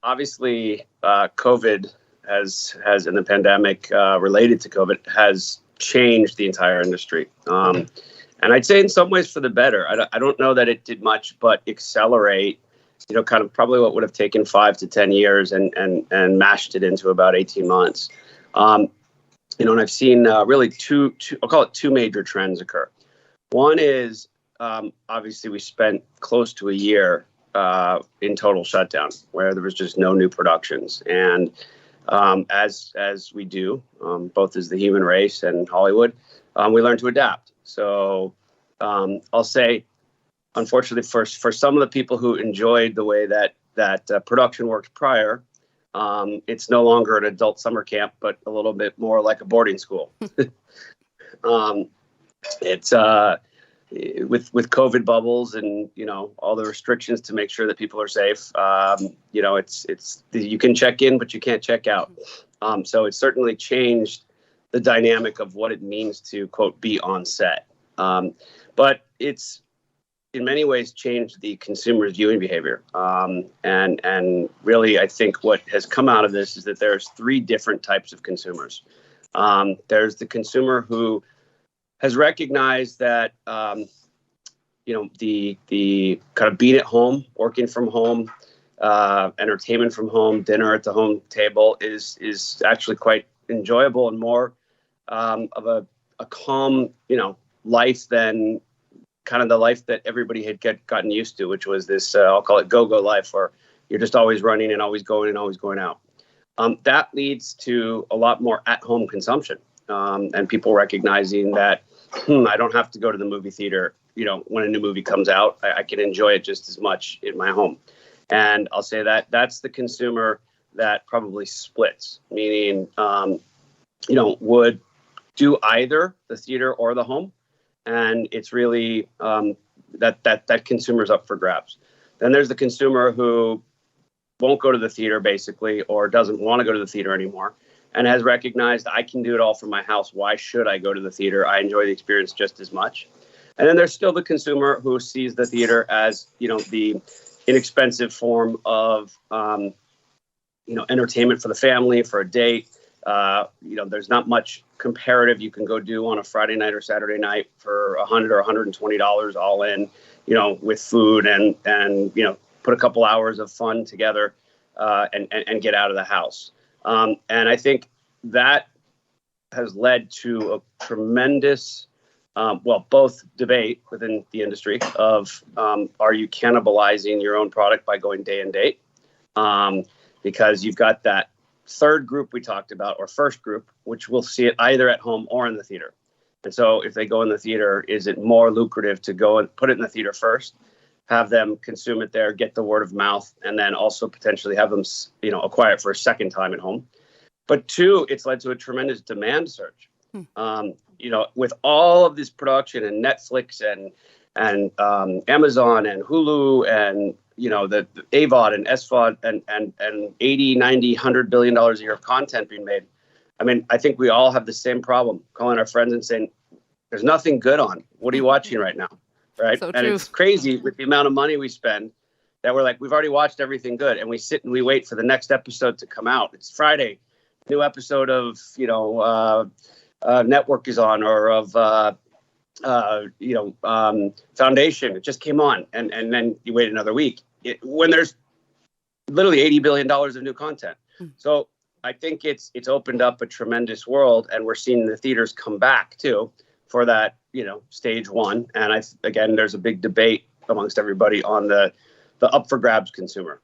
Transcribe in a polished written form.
obviously COVID has and the pandemic related to COVID has changed the entire industry. And I'd say in some ways for the better. I don't know that it did much but accelerate, kind of probably what would have taken 5 to 10 years and mashed it into about 18 months. And I've seen really two, I'll call it two major trends occur. One is obviously we spent close to a year in total shutdown where there was just no new productions. And as we do, both as the human race and Hollywood, we learn to adapt. So I'll say, unfortunately, for some of the people who enjoyed the way that production worked prior, it's no longer an adult summer camp, but a little bit more like a boarding school. It's with COVID bubbles and all the restrictions to make sure that people are safe. It's you can check in, but you can't check out. So it's certainly changed the dynamic of what it means to, quote, be on set. But it's in many ways changed the consumer's viewing behavior. And really, I think what has come out of this is that there's three different types of consumers. There's the consumer who has recognized that, the kind of being at home, working from home, entertainment from home, dinner at the home table is actually quite enjoyable and more of a calm, life than kind of the life that everybody had gotten used to, which was this, I'll call it go-go life, where you're just always running and always going out. That leads to a lot more at-home consumption and people recognizing that, I don't have to go to the movie theater, when a new movie comes out. I can enjoy it just as much in my home. And I'll say that that's the consumer that probably splits, meaning, would do either the theater or the home. And it's really that consumer's up for grabs. Then there's the consumer who won't go to the theater, basically, or doesn't want to go to the theater anymore, and has recognized I can do it all from my house. Why should I go to the theater? I enjoy the experience just as much. And then there's still the consumer who sees the theater as, the inexpensive form of, entertainment for the family, for a date. There's not much comparative you can go do on a Friday night or Saturday night for $100 or $120 all in, with food and put a couple hours of fun together and get out of the house. And I think that has led to a tremendous, both debate within the industry of are you cannibalizing your own product by going day and date? Because you've got that third group we talked about, or first group, which will see it either at home or in the theater. And so if they go in the theater, is it more lucrative to go and put it in the theater first, have them consume it there, get the word of mouth, and then also potentially have them, acquire it for a second time at home? But two, it's led to a tremendous demand surge. With all of this production and Netflix and Amazon and Hulu and the AVOD and SVOD and 80, 90, $100 billion a year of content being made. I mean, I think we all have the same problem, calling our friends and saying, there's nothing good on. What are you watching right now? Right. So and true. It's crazy with the amount of money we spend that we're like, we've already watched everything good. And we sit and we wait for the next episode to come out. It's Friday, new episode of, Network is on, or of, Foundation. It just came on. And then you wait another week when there's literally $80 billion of new content. So I think it's opened up a tremendous world, and we're seeing the theaters come back too for that, stage one. And again, there's a big debate amongst everybody on the up for grabs consumer.